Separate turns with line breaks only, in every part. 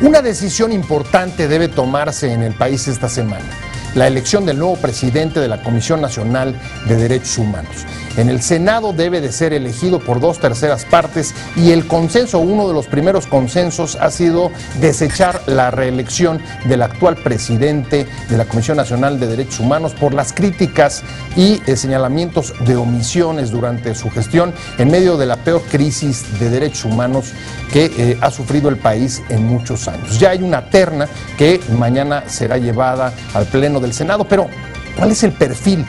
Una decisión importante debe tomarse en el país esta semana: la elección del nuevo presidente de la Comisión Nacional de Derechos Humanos. En el Senado debe de ser elegido por 2/3 partes y el consenso, uno de los primeros consensos, ha sido desechar la reelección del actual presidente de la Comisión Nacional de Derechos Humanos por las críticas y señalamientos de omisiones durante su gestión en medio de la peor crisis de derechos humanos que ha sufrido el país en muchos años. Ya hay una terna que mañana será llevada al Pleno del Senado, pero ¿cuál es el perfil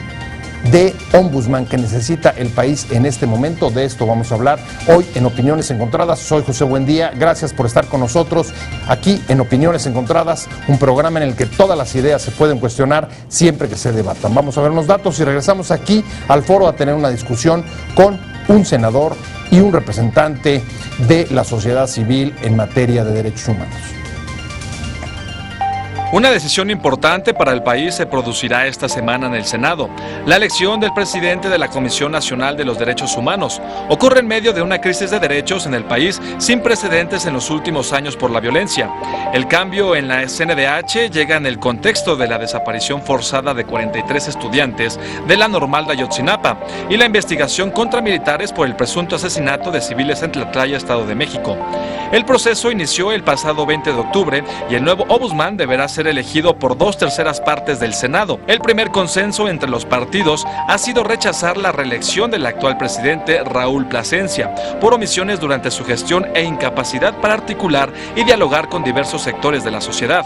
de ombudsman que necesita el país en este momento? De esto vamos a hablar hoy en Opiniones Encontradas. Soy José Buendía, gracias por estar con nosotros aquí en Opiniones Encontradas, un programa en el que todas las ideas se pueden cuestionar siempre que se debatan. Vamos a ver unos datos y regresamos aquí al foro a tener una discusión con un senador y un representante de la sociedad civil en materia de derechos humanos.
Una decisión importante para el país se producirá esta semana en el Senado. La elección del presidente de la Comisión Nacional de los Derechos Humanos ocurre en medio de una crisis de derechos en el país sin precedentes en los últimos años por la violencia. El cambio en la CNDH llega en el contexto de la desaparición forzada de 43 estudiantes de la Normal de Ayotzinapa y la investigación contra militares por el presunto asesinato de civiles en Tlatlaya, Estado de México. El proceso inició el pasado 20 de octubre y el nuevo ombudsman deberá ser elegido por 2/3 partes del Senado. El primer consenso entre los partidos ha sido rechazar la reelección del actual presidente Raúl Plasencia por omisiones durante su gestión e incapacidad para articular y dialogar con diversos sectores de la sociedad.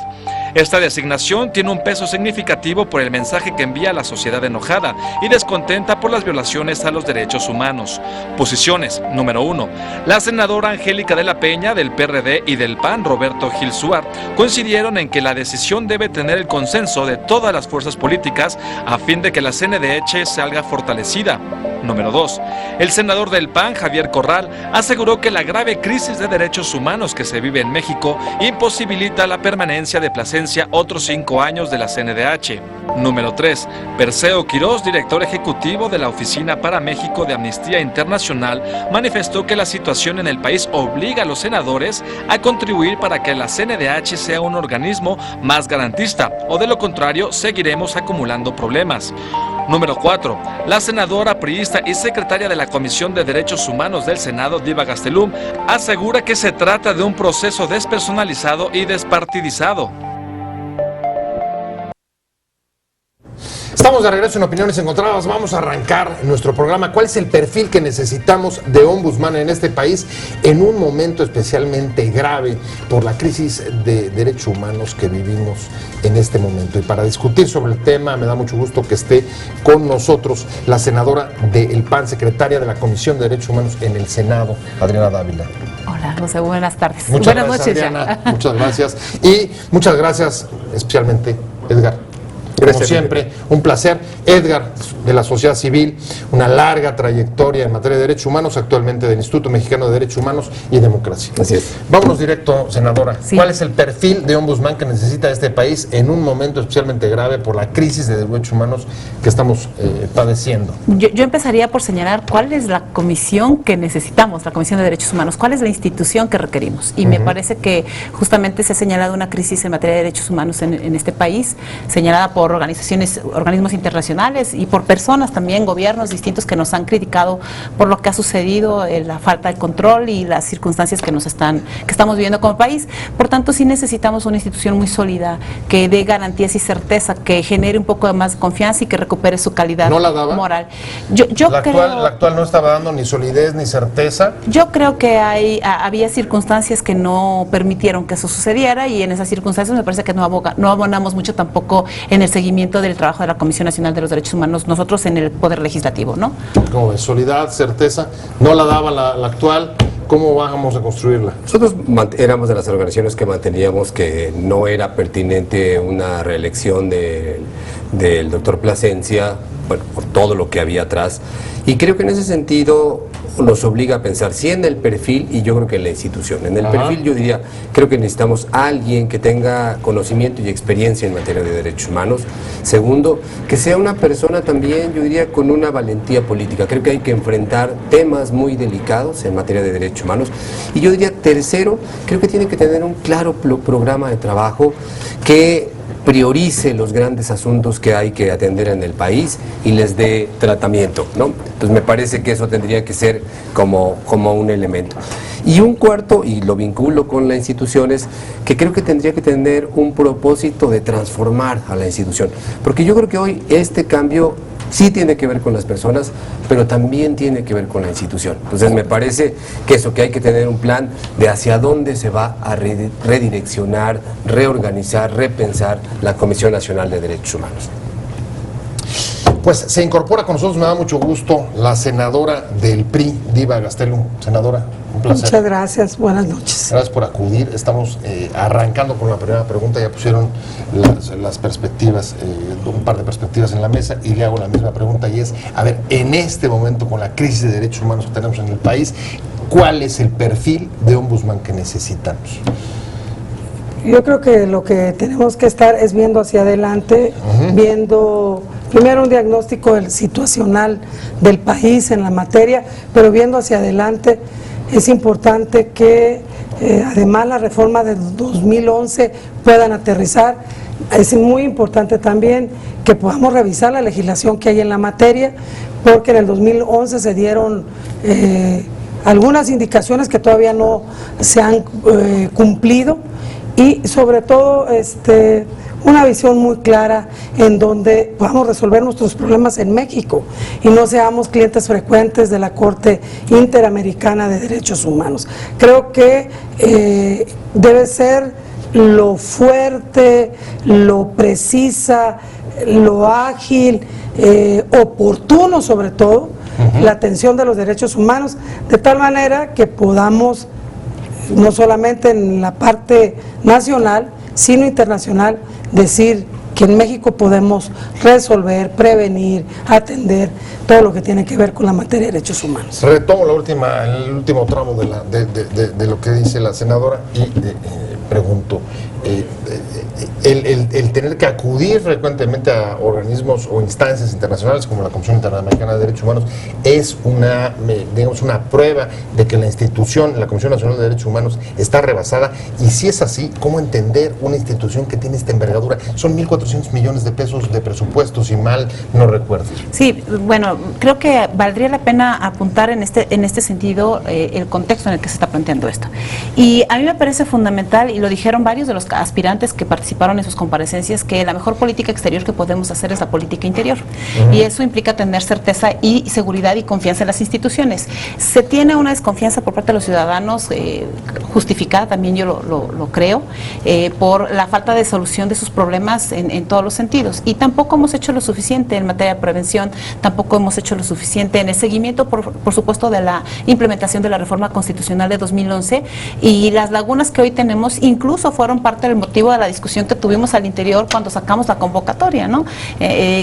Esta designación tiene un peso significativo por el mensaje que envía a la sociedad enojada y descontenta por las violaciones a los derechos humanos. Posiciones. Número 1. La senadora Angélica de la Peña, del PRD, y del PAN, Roberto Gil Suar, coincidieron en que la decisión debe tener el consenso de todas las fuerzas políticas a fin de que la CNDH salga fortalecida. Número 2. El senador del PAN, Javier Corral, aseguró que la grave crisis de derechos humanos que se vive en México imposibilita la permanencia de Plasencia otros 5 años de la CNDH. Número 3. Perseo Quirós, director ejecutivo de la Oficina para México de Amnistía Internacional, manifestó que la situación en el país obliga a los senadores a contribuir para que la CNDH sea un organismo más garantista, o de lo contrario seguiremos acumulando problemas. Número 4. La senadora priista y secretaria de la Comisión de Derechos Humanos del Senado, Diva Gastelum, asegura que se trata de un proceso despersonalizado y despartidizado.
Estamos de regreso en Opiniones Encontradas. Vamos a arrancar nuestro programa. ¿Cuál es el perfil que necesitamos de ombudsman en este país en un momento especialmente grave por la crisis de derechos humanos que vivimos en este momento? Y para discutir sobre el tema, me da mucho gusto que esté con nosotros la senadora del PAN, secretaria de la Comisión de Derechos Humanos en el Senado, Adriana Dávila.
Hola, José, buenas tardes.
Buenas noches, Adriana. Muchas gracias. Y muchas gracias especialmente, Edgar. Como siempre, un placer. Edgar, de la sociedad civil, una larga trayectoria en materia de derechos humanos, actualmente del Instituto Mexicano de Derechos Humanos y Democracia.
Así es.
Vámonos directo, senadora.
Sí.
¿Cuál es el perfil de ombudsman que necesita este país en un momento especialmente grave por la crisis de derechos humanos que estamos padeciendo?
Yo empezaría por señalar cuál es la comisión que necesitamos, la Comisión de Derechos Humanos, cuál es la institución que requerimos. Y me parece que justamente se ha señalado una crisis en materia de derechos humanos en este país, señalada por organismos internacionales y por personas también, gobiernos distintos que nos han criticado por lo que ha sucedido, la falta de control y las circunstancias que estamos viviendo como país. Por tanto, sí necesitamos una institución muy sólida que dé garantías y certeza, que genere un poco de más confianza y que recupere su calidad moral.
La actual no estaba dando ni solidez ni certeza.
Yo creo que había circunstancias que no permitieron que eso sucediera, y en esas circunstancias me parece que no abonamos mucho tampoco en el seguimiento del trabajo de la Comisión Nacional de los Derechos Humanos, nosotros en el Poder Legislativo, ¿no?
¿Cómo ves? Solidez, certeza, no la daba la actual. ¿Cómo vamos a construirla?
Nosotros éramos de las organizaciones que manteníamos que no era pertinente una reelección del doctor Plasencia bueno, por todo lo que había atrás. Y creo que en ese sentido nos obliga a pensar, sí, en el perfil y yo creo que en la institución. En el perfil yo diría, creo que necesitamos a alguien que tenga conocimiento y experiencia en materia de derechos humanos. Segundo, que sea una persona también, yo diría, con una valentía política. Creo que hay que enfrentar temas muy delicados en materia de derechos humanos. Y yo diría, tercero, creo que tiene que tener un claro programa de trabajo que priorice los grandes asuntos que hay que atender en el país y les dé tratamiento, ¿no? Entonces me parece que eso tendría que ser como un elemento. Y un cuarto, y lo vinculo con la institución, es que creo que tendría que tener un propósito de transformar a la institución, porque yo creo que hoy este cambio sí tiene que ver con las personas, pero también tiene que ver con la institución. Entonces me parece que eso, que hay que tener un plan de hacia dónde se va a redireccionar, reorganizar, repensar la Comisión Nacional de Derechos Humanos.
Pues se incorpora con nosotros, me da mucho gusto, la senadora del PRI, Diva Gastelum. Senadora, un placer.
Muchas gracias, buenas noches.
Gracias por acudir. Estamos arrancando con la primera pregunta, ya pusieron las perspectivas, un par de perspectivas en la mesa, y le hago la misma pregunta, y es, a ver, en este momento, con la crisis de derechos humanos que tenemos en el país, ¿cuál es el perfil de ombudsman que necesitamos?
Yo creo que lo que tenemos que estar es viendo hacia adelante, viendo primero un diagnóstico situacional del país en la materia, pero viendo hacia adelante. Es importante que además la reforma del 2011 puedan aterrizar. Es muy importante también que podamos revisar la legislación que hay en la materia, porque en el 2011 se dieron algunas indicaciones que todavía no se han cumplido, y sobre todo una visión muy clara en donde podamos resolver nuestros problemas en México y no seamos clientes frecuentes de la Corte Interamericana de Derechos Humanos. Creo que debe ser lo fuerte, lo precisa, lo ágil, oportuno sobre todo, la atención de los derechos humanos, de tal manera que podamos, no solamente en la parte nacional, sino internacional, decir que en México podemos resolver, prevenir, atender todo lo que tiene que ver con la materia de derechos humanos.
Retomo el último tramo de lo que dice la senadora y pregunto, el tener que acudir frecuentemente a organismos o instancias internacionales como la Comisión Interamericana de Derechos Humanos es una prueba de que la institución, la Comisión Nacional de Derechos Humanos, está rebasada, y si es así, ¿cómo entender una institución que tiene esta envergadura? Son 1.400 millones de pesos de presupuesto, si mal no recuerdo.
Sí, bueno, creo que valdría la pena apuntar en este sentido el contexto en el que se está planteando esto. Y a mí me parece fundamental, y lo dijeron varios de los aspirantes que participaron en sus comparecencias, que la mejor política exterior que podemos hacer es la política interior. Y eso implica tener certeza y seguridad y confianza en las instituciones. Se tiene una desconfianza por parte de los ciudadanos, justificada también, yo lo creo, por la falta de solución de sus problemas en todos los sentidos. Y tampoco hemos hecho lo suficiente en materia de prevención, tampoco hemos hecho lo suficiente en el seguimiento, por supuesto, de la implementación de la reforma constitucional de 2011, y las lagunas que hoy tenemos incluso fueron parte del motivo de la discusión que tuvimos al interior cuando sacamos la convocatoria, ¿no?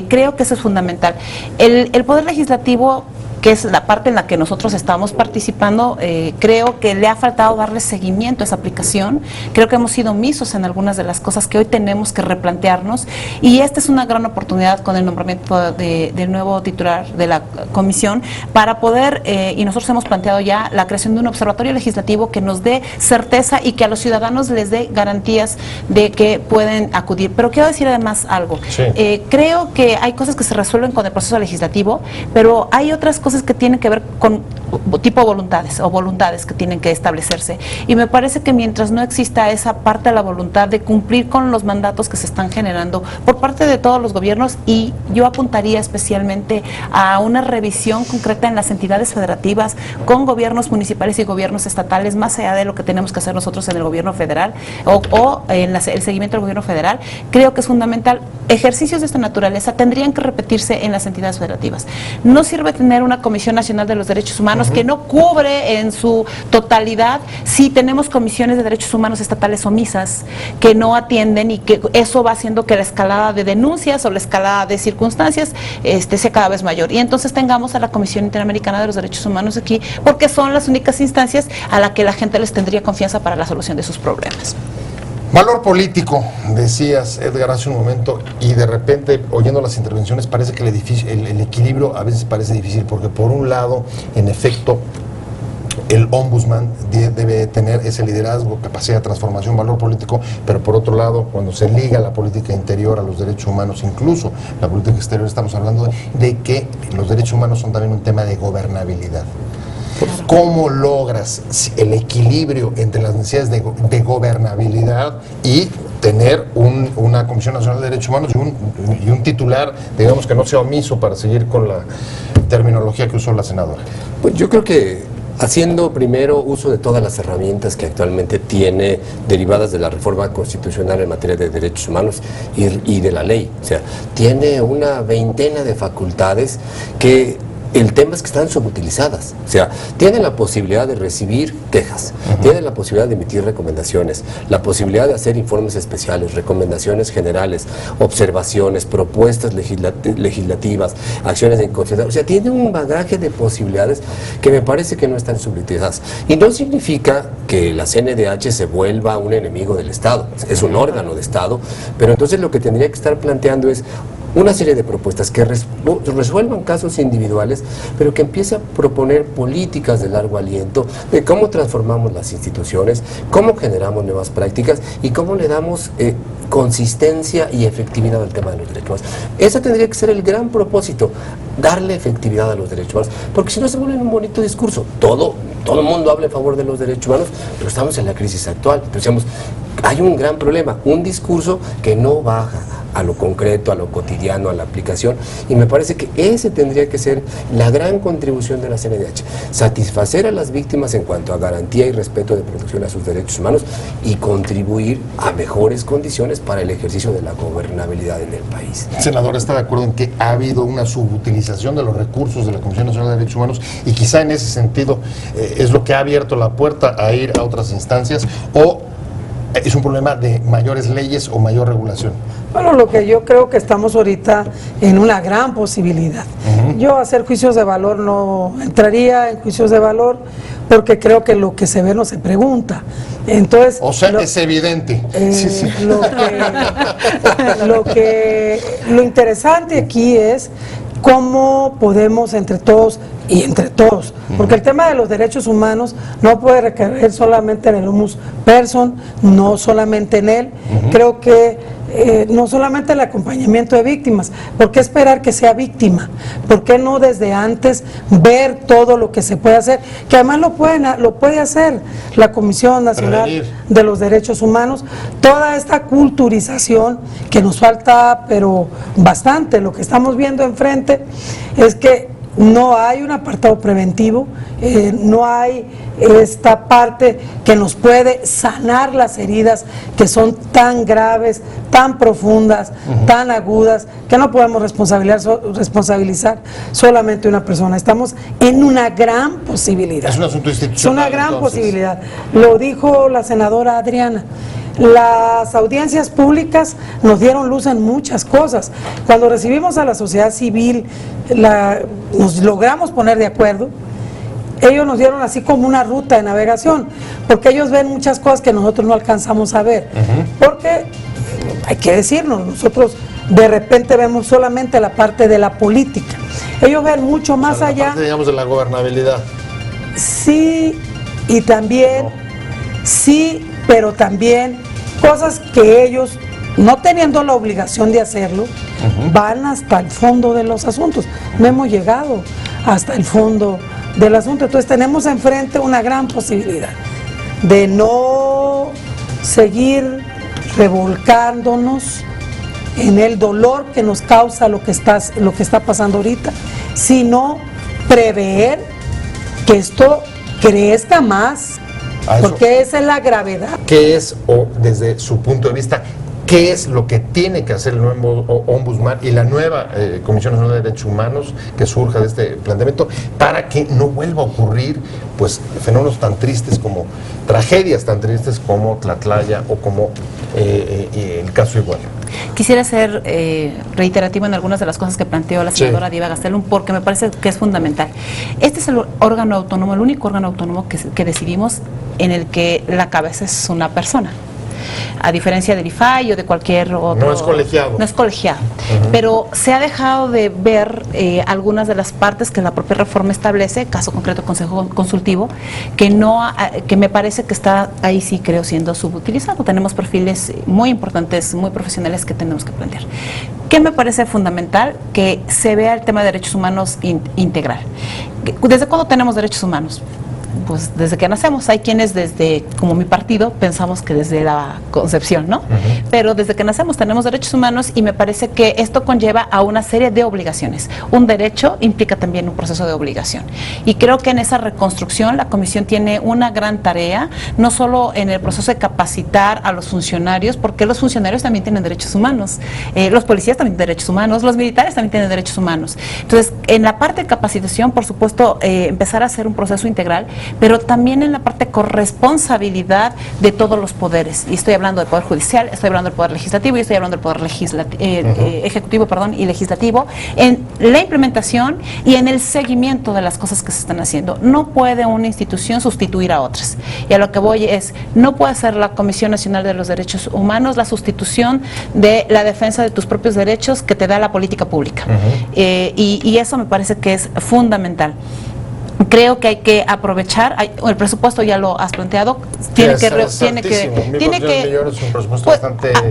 Creo que eso es fundamental. El Poder Legislativo, que es la parte en la que nosotros estamos participando, creo que le ha faltado darle seguimiento a esa aplicación. Creo que hemos sido omisos en algunas de las cosas que hoy tenemos que replantearnos, y esta es una gran oportunidad con el nombramiento del nuevo titular de la comisión para poder, y nosotros hemos planteado ya la creación de un observatorio legislativo que nos dé certeza y que a los ciudadanos les dé garantías de que pueden acudir. Pero quiero decir además algo. Sí. Creo que hay cosas que se resuelven con el proceso legislativo, pero hay otras cosas que tienen que ver con tipo voluntades que tienen que establecerse, y me parece que mientras no exista esa parte de la voluntad de cumplir con los mandatos que se están generando por parte de todos los gobiernos, y yo apuntaría especialmente a una revisión concreta en las entidades federativas con gobiernos municipales y gobiernos estatales, más allá de lo que tenemos que hacer nosotros en el gobierno federal o en el seguimiento del gobierno federal, creo que es fundamental. Ejercicios de esta naturaleza tendrían que repetirse en las entidades federativas. No sirve tener una Comisión Nacional de los Derechos Humanos que no cubre en su totalidad si tenemos comisiones de derechos humanos estatales omisas que no atienden, y que eso va haciendo que la escalada de denuncias o la escalada de circunstancias sea cada vez mayor. Y entonces tengamos a la Comisión Interamericana de los Derechos Humanos aquí, porque son las únicas instancias a la que la gente les tendría confianza para la solución de sus problemas.
Valor político, decías, Edgar, hace un momento, y de repente, oyendo las intervenciones, parece que el equilibrio a veces parece difícil, porque por un lado, en efecto, el ombudsman debe tener ese liderazgo, capacidad de transformación, valor político, pero por otro lado, cuando se liga la política interior a los derechos humanos, incluso la política exterior, estamos hablando de que los derechos humanos son también un tema de gobernabilidad. ¿Cómo logras el equilibrio entre las necesidades de gobernabilidad y tener una Comisión Nacional de Derechos Humanos y un titular, digamos, que no sea omiso, para seguir con la terminología que usó la senadora?
Pues yo creo que haciendo primero uso de todas las herramientas que actualmente tiene derivadas de la reforma constitucional en materia de derechos humanos y de la ley. O sea, tiene una veintena de facultades que el tema es que están subutilizadas. O sea, tienen la posibilidad de recibir quejas, tienen la posibilidad de emitir recomendaciones, la posibilidad de hacer informes especiales, recomendaciones generales, observaciones, propuestas legislativas, acciones de inconstitucionalidad. O sea, tiene un bagaje de posibilidades que me parece que no están subutilizadas. Y no significa que la CNDH se vuelva un enemigo del Estado. Es un órgano de Estado, pero entonces lo que tendría que estar planteando es una serie de propuestas que resuelvan casos individuales, pero que empiece a proponer políticas de largo aliento de cómo transformamos las instituciones, cómo generamos nuevas prácticas y cómo le damos consistencia y efectividad al tema de los derechos humanos. Ese tendría que ser el gran propósito, darle efectividad a los derechos humanos, porque si no se vuelve un bonito discurso. Todo el mundo habla en favor de los derechos humanos, pero estamos en la crisis actual. Entonces, hay un gran problema, un discurso que no baja a lo concreto, a lo cotidiano, a la aplicación, y me parece que ese tendría que ser la gran contribución de la CNDH, satisfacer a las víctimas en cuanto a garantía y respeto de protección a sus derechos humanos y contribuir a mejores condiciones para el ejercicio de la gobernabilidad en el país.
Senador, ¿está de acuerdo en que ha habido una subutilización de los recursos de la Comisión Nacional de Derechos Humanos y quizá en ese sentido es lo que ha abierto la puerta a ir a otras instancias, o es un problema de mayores leyes o mayor regulación?
Bueno, lo que yo creo que estamos ahorita en una gran posibilidad. Yo a hacer juicios de valor no entraría en juicios de valor, porque creo que lo que se ve no se pregunta. Entonces,
o sea, es evidente. Sí.
Lo interesante aquí es cómo podemos entre todos, porque el tema de los derechos humanos no puede recaer solamente en el humus person, no solamente en él. Creo que no solamente el acompañamiento de víctimas, ¿por qué esperar que sea víctima? ¿Por qué no desde antes ver todo lo que se puede hacer? Que además lo puede hacer la Comisión Nacional de los Derechos Humanos. Toda esta culturización que nos falta, pero bastante. Lo que estamos viendo enfrente es que no hay un apartado preventivo, no hay esta parte que nos puede sanar las heridas que son tan graves, tan profundas, tan agudas, que no podemos responsabilizar solamente una persona. Estamos en una gran posibilidad.
Es un asunto institucional.
Es una gran posibilidad. Lo dijo la senadora Adriana. Las audiencias públicas nos dieron luz en muchas cosas. Cuando recibimos a la sociedad civil, nos logramos poner de acuerdo. Ellos nos dieron así como una ruta de navegación, porque ellos ven muchas cosas que nosotros no alcanzamos a ver. Porque, hay que decirnos, nosotros de repente vemos solamente la parte de la política. Ellos ven mucho más allá.
La parte, digamos, de la gobernabilidad.
Sí, y también, sí, pero también cosas que ellos, no teniendo la obligación de hacerlo, van hasta el fondo de los asuntos. No hemos llegado hasta el fondo del asunto. Entonces tenemos enfrente una gran posibilidad de no seguir revolcándonos en el dolor que nos causa lo que está pasando ahorita, sino prever que esto crezca más. Porque esa es la gravedad.
¿Qué es, o desde su punto de vista, qué es lo que tiene que hacer el nuevo ombudsman y la nueva Comisión Nacional de Derechos Humanos que surja de este planteamiento para que no vuelva a ocurrir pues fenómenos tan tristes como tragedias tan tristes como Tlatlaya o como el caso Iguala.
Quisiera ser reiterativo en algunas de las cosas que planteó la senadora Diva Gastelum, porque me parece que es fundamental. Este es el órgano autónomo, el único órgano autónomo que decidimos en el que la cabeza es una persona. A diferencia del IFAI o de cualquier otro...
No es colegiado.
No es colegiado. Pero se ha dejado de ver algunas de las partes que la propia reforma establece, caso concreto Consejo Consultivo, que me parece que está ahí sí creo siendo subutilizado. Tenemos perfiles muy importantes, muy profesionales que tenemos que plantear. ¿Qué me parece fundamental? Que se vea el tema de derechos humanos integral. ¿Desde cuándo tenemos derechos humanos? Pues desde que nacemos. Hay quienes desde, como mi partido, pensamos que desde la concepción, ¿no? Pero desde que nacemos tenemos derechos humanos y me parece que esto conlleva a una serie de obligaciones. Un derecho implica también un proceso de obligación. Y creo que en esa reconstrucción la Comisión tiene una gran tarea, no solo en el proceso de capacitar a los funcionarios, porque los funcionarios también tienen derechos humanos, los policías también tienen derechos humanos, los militares también tienen derechos humanos. Entonces, en la parte de capacitación, por supuesto, empezar a hacer un proceso integral, pero también en la parte de corresponsabilidad de todos los poderes. Y estoy hablando del Poder Judicial, estoy hablando del Poder Legislativo y estoy hablando del Poder Ejecutivo y Legislativo, en la implementación y en el seguimiento de las cosas que se están haciendo. No puede una institución sustituir a otras. Y a lo que voy es, no puede ser la Comisión Nacional de los Derechos Humanos la sustitución de la defensa de tus propios derechos que te da la política pública. Y eso me parece que es fundamental. Creo que hay que aprovechar, el presupuesto ya lo has planteado,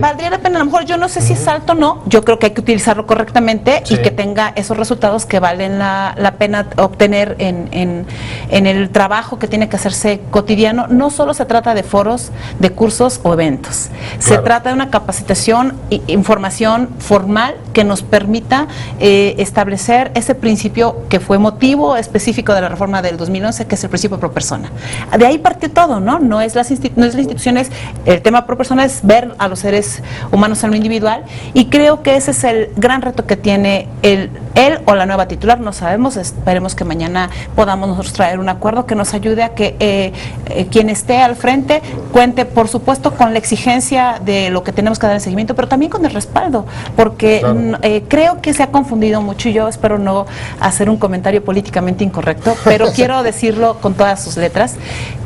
valdría la pena, a lo mejor yo no sé si es alto o no, yo creo que hay que utilizarlo correctamente y que tenga esos resultados que valen la pena obtener en el trabajo que tiene que hacerse cotidiano. No solo se trata de foros, de cursos o eventos, se trata de una capacitación e información formal que nos permita establecer ese principio que fue motivo específico de la reforma del 2011, que es el principio pro persona. De ahí partió todo, ¿no? No es las instituciones, el tema pro persona es ver a los seres humanos en lo individual, y creo que ese es el gran reto que tiene él o la nueva titular, no sabemos, esperemos que mañana podamos nosotros traer un acuerdo que nos ayude a que quien esté al frente cuente, por supuesto, con la exigencia de lo que tenemos que dar en seguimiento, pero también con el respaldo, porque creo que se ha confundido mucho, y yo espero no hacer un comentario políticamente incorrecto, pero quiero decirlo con todas sus letras,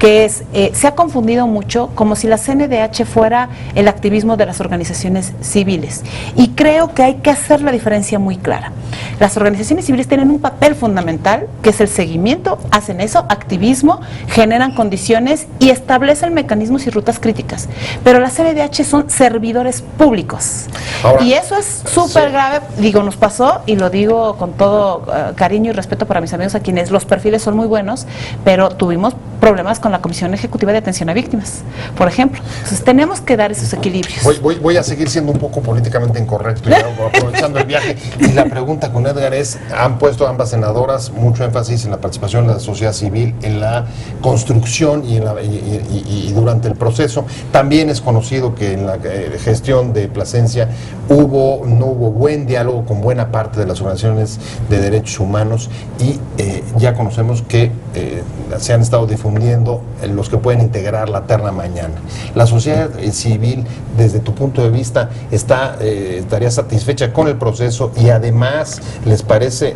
que es, se ha confundido mucho como si la CNDH fuera el activismo de las organizaciones civiles, y creo que hay que hacer la diferencia muy clara. Las organizaciones civiles tienen un papel fundamental, que es el seguimiento, hacen eso, activismo, generan condiciones y establecen mecanismos y rutas críticas, pero la CNDH son servidores públicos. Ahora, y eso es súper grave, digo, nos pasó, y lo digo con todo cariño y respeto para mis amigos a quienes los perfiles son muy buenos, pero tuvimos problemas con la Comisión Ejecutiva de Atención a Víctimas, por ejemplo. Entonces tenemos que dar esos equilibrios.
Voy a seguir siendo un poco políticamente incorrecto, ya aprovechando el viaje, y la pregunta con Edgar es, han puesto ambas senadoras mucho énfasis en la participación de la sociedad civil, en la construcción y durante el proceso. También es conocido que en la gestión de Plasencia no hubo buen diálogo con buena parte de las organizaciones de derechos humanos, y ya conocemos que se han estado difundiendo los que pueden integrar la terna mañana. La sociedad civil, desde tu punto de vista, estaría satisfecha con el proceso, y además les parece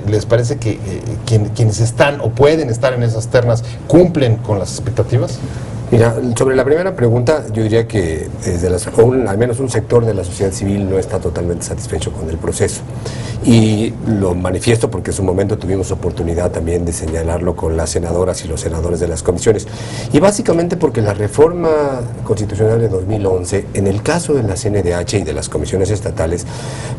que quienes están o pueden estar en esas ternas cumplen con las expectativas.
Mira, sobre la primera pregunta, yo diría que al menos un sector de la sociedad civil no está totalmente satisfecho con el proceso. Y lo manifiesto porque en su momento tuvimos oportunidad también de señalarlo con las senadoras y los senadores de las comisiones. Y básicamente porque la reforma constitucional de 2011, en el caso de la CNDH y de las comisiones estatales,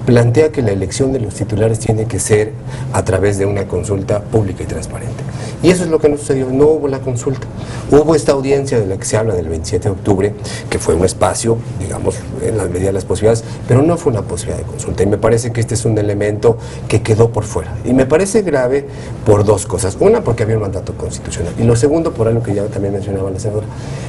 plantea que la elección de los titulares tiene que ser a través de una consulta pública y transparente. Y eso es lo que no sucedió, no hubo la consulta. Hubo esta audiencia de la que se habla del 27 de octubre, que fue un espacio, digamos, en la medida de las posibilidades, pero no fue una posibilidad de consulta. Y me parece que este es un elemento que quedó por fuera. Y me parece grave por dos cosas. Una, porque había un mandato constitucional. Y lo segundo, por algo que ya también mencionaba la senadora,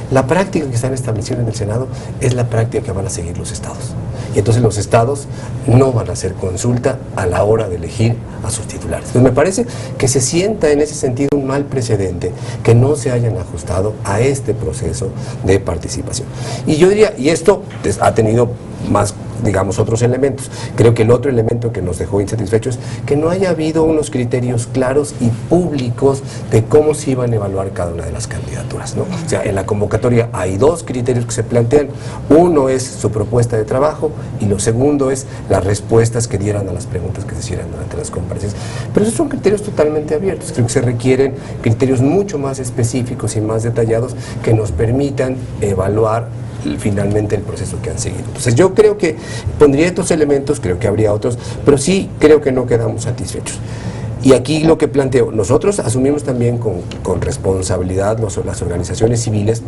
la práctica que están estableciendo en el Senado es la práctica que van a seguir los estados. y entonces los estados no van a hacer consulta a la hora de elegir a sus titulares. Entonces me parece que se sienta en ese sentido un mal precedente que no se hayan ajustado a este proceso de participación. Y yo diría, y esto ha tenido más, digamos, otros elementos. Creo que el otro elemento que nos dejó insatisfechos es que no haya habido unos criterios claros y públicos de cómo se iban a evaluar cada una de las candidaturas, ¿no? O sea, en la convocatoria hay dos criterios que se plantean. Uno es su propuesta de trabajo y lo segundo es las respuestas que dieran a las preguntas que se hicieran durante las comparecencias. Pero esos son criterios totalmente abiertos. Creo que se requieren criterios mucho más específicos y más detallados que nos permitan evaluar finalmente el proceso que han seguido. Entonces yo creo que pondría estos elementos, creo que habría otros, pero sí creo que no quedamos satisfechos. Y aquí lo que planteo, nosotros asumimos también con responsabilidad las organizaciones civiles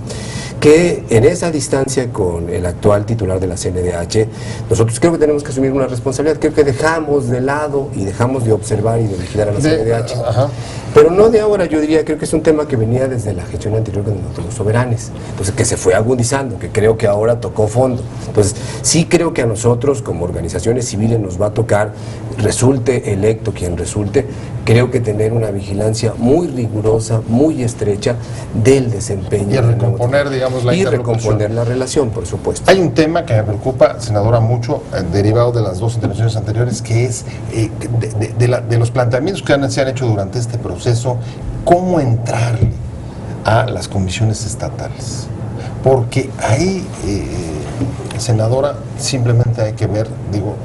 que en esa distancia con el actual titular de la CNDH, nosotros creo que tenemos que asumir una responsabilidad. Creo que dejamos de lado y dejamos de observar y de vigilar a la CNDH. Pero no de ahora, yo diría, creo que es un tema que venía desde la gestión anterior de los soberanes, entonces que se fue agudizando, que creo que ahora tocó fondo. Entonces sí creo que a nosotros como organizaciones civiles nos va a tocar, resulte electo quien resulte, creo que tener una vigilancia muy rigurosa, muy estrecha del desempeño.
Y recomponer, digamos, la interlocución.
Y recomponer la relación, por supuesto.
Hay un tema que me preocupa, senadora, mucho, derivado de las dos intervenciones anteriores, que es de los planteamientos que se han hecho durante este proceso, cómo entrarle a las comisiones estatales. Porque ahí, senadora, simplemente hay que ver, digo,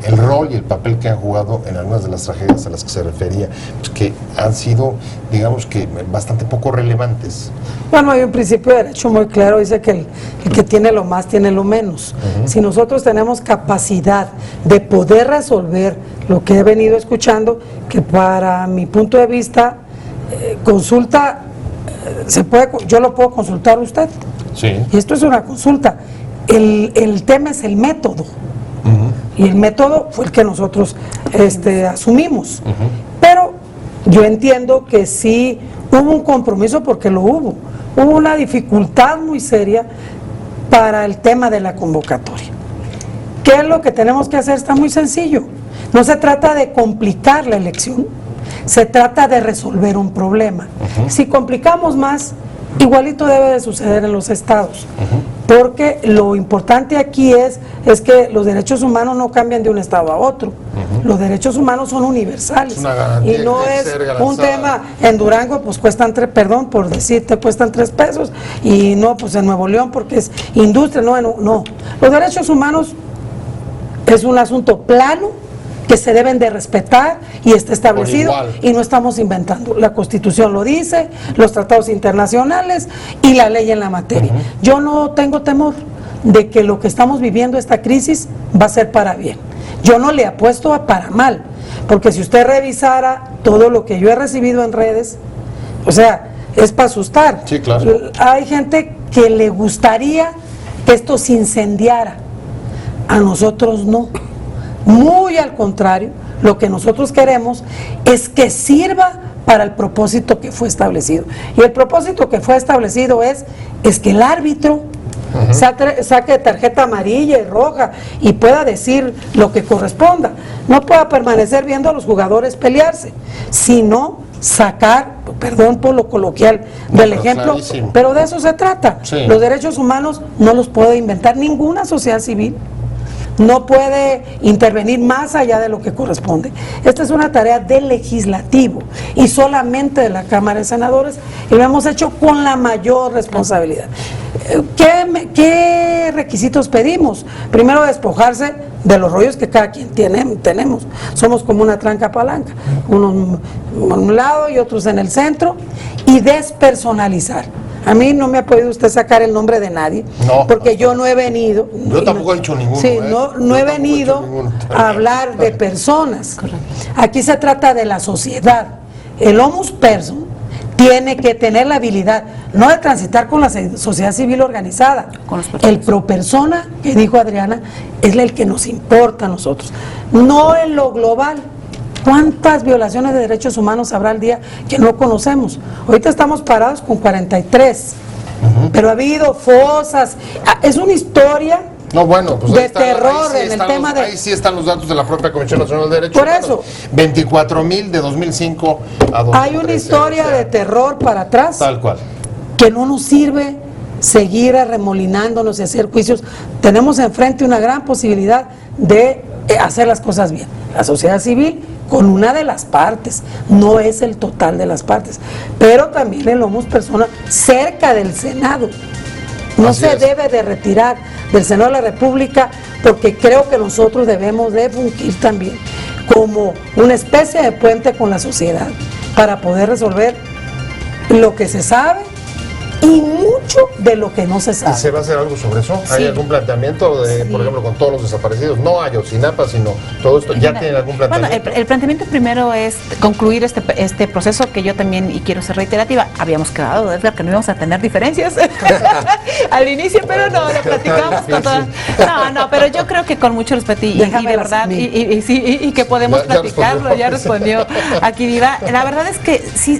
el rol y el papel que han jugado en algunas de las tragedias a las que se refería, pues, que han sido, digamos, que bastante poco relevantes.
Bueno, hay un principio de derecho muy claro, dice que el que tiene lo más tiene lo menos. Si nosotros tenemos capacidad de poder resolver lo que he venido escuchando, que para mi punto de vista, consulta, yo lo puedo consultar a usted.
Sí.
Y esto es una consulta. El tema es el método. Y el método fue el que nosotros asumimos. Pero yo entiendo que sí hubo un compromiso, porque lo hubo. Hubo una dificultad muy seria para el tema de la convocatoria. ¿Qué es lo que tenemos que hacer? Está muy sencillo. No se trata de complicar la elección, se trata de resolver un problema. Si complicamos más, igualito debe de suceder en los estados, porque lo importante aquí es que los derechos humanos no cambian de un estado a otro. Los derechos humanos son universales, y no es un tema en Durango, pues cuestan por decirte, cuestan 3 pesos, y no, pues en Nuevo León porque es industria, no. Los derechos humanos es un asunto plano, que se deben de respetar y está establecido, y no estamos inventando. La Constitución lo dice, los tratados internacionales y la ley en la materia. Yo no tengo temor de que lo que estamos viviendo, esta crisis, va a ser para bien. Yo no le apuesto a para mal, porque si usted revisara todo lo que yo he recibido en redes, o sea, es para asustar.
Sí, claro.
Hay gente que le gustaría que esto se incendiara. A nosotros no. Muy al contrario, lo que nosotros queremos es que sirva para el propósito que fue establecido. Y el propósito que fue establecido es que el árbitro saque tarjeta amarilla y roja y pueda decir lo que corresponda. No pueda permanecer viendo a los jugadores pelearse, sino sacar, perdón por lo coloquial del ejemplo, clarísimo. Pero de eso se trata. Sí. Los derechos humanos no los puede inventar ninguna sociedad civil. No puede intervenir más allá de lo que corresponde. Esta es una tarea del legislativo y solamente de la Cámara de Senadores, y lo hemos hecho con la mayor responsabilidad. ¿Qué requisitos pedimos? Primero, despojarse de los rollos que cada quien tenemos. Somos como una tranca palanca, unos a un lado y otros en el centro, y despersonalizar. A mí no me ha podido usted sacar el nombre de nadie, porque yo no he venido.
Yo tampoco he hecho ninguno.
Sí, no he venido a hablar de personas. Correcto. Aquí se trata de la sociedad. El homus persona tiene que tener la habilidad, no de transitar con la sociedad civil organizada. El pro persona, que dijo Adriana, es el que nos importa a nosotros, no en lo global. ¿Cuántas violaciones de derechos humanos habrá al día que no conocemos? Ahorita estamos parados con 43, pero ha habido fosas. Es una historia
No, bueno, pues
de
ahí está,
terror
ahí sí
en el
están
tema
los,
de...
ahí sí están los datos de la propia Comisión Nacional de Derechos
Por
Humanos.
eso.
24,000 de 2005 a 2013.
Hay una historia
o sea,
de terror para atrás
tal cual.
que no nos sirve seguir arremolinándonos y hacer juicios. Tenemos enfrente una gran posibilidad de hacer las cosas bien. La sociedad civil con una de las partes, no es el total de las partes, pero también el Homus Persona cerca del Senado. No
Así
se
es.
debe de retirar del Senado de la República, porque creo que nosotros debemos de fungir también como una especie de puente con la sociedad para poder resolver lo que se sabe y mucho de lo que no se
¿Y
sabe.
se va a hacer algo sobre eso? ¿Hay
Sí.
algún planteamiento, de, por ejemplo, con todos los desaparecidos? No Ayotzinapa, sino todo esto. ¿Ya tienen algún planteamiento?
Bueno, el planteamiento primero es concluir este proceso que yo también, y quiero ser reiterativa, habíamos quedado, Edgar, que no íbamos a tener diferencias al inicio, pero no, lo platicamos con todas. No, pero yo creo que con mucho respeto y de
Déjamelas
verdad,
a mí.
y que podemos
Ya
platicarlo, ya respondió aquí Diva. La verdad es que sí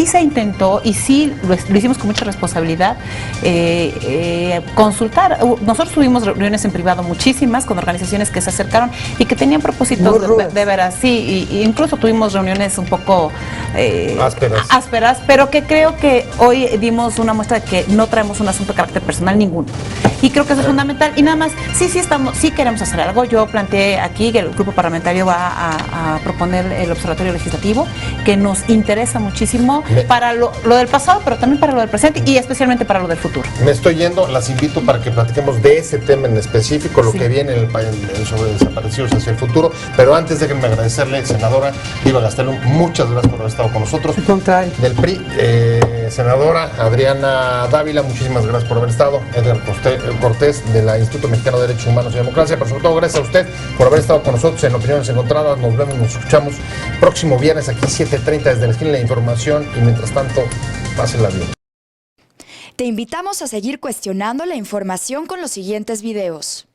se intentó y sí lo hicimos con mucha responsabilidad, consultar. Nosotros tuvimos reuniones en privado muchísimas con organizaciones que se acercaron y que tenían propósitos
Muy rudas.
de veras, sí, y incluso tuvimos reuniones un poco
Ásperas.
pero que creo que hoy dimos una muestra de que no traemos un asunto de carácter personal ninguno. Y creo que eso es fundamental. Y nada más, sí queremos hacer algo. Yo planteé aquí que el grupo parlamentario va a proponer el observatorio legislativo, que nos interesa muchísimo para lo del pasado, pero también para lo del presente y especialmente para lo del futuro.
Me estoy yendo, las invito para que platiquemos de ese tema en específico, lo
Sí.
que viene en el país sobre desaparecidos hacia el futuro. Pero antes déjenme agradecerle, senadora Diva Gastelum, muchas gracias por haber estado con nosotros.
Al contrario.
Del PRI, senadora Adriana Dávila, muchísimas gracias por haber estado. Edgar Cortés, del Instituto Mexicano de Derechos Humanos y Democracia, pero sobre todo gracias a usted por haber estado con nosotros en Opiniones Encontradas. Nos vemos, nos escuchamos próximo viernes aquí 7:30 desde la esquina de la información, y mientras tanto, pásenla bien.
Te invitamos a seguir cuestionando la información con los siguientes videos.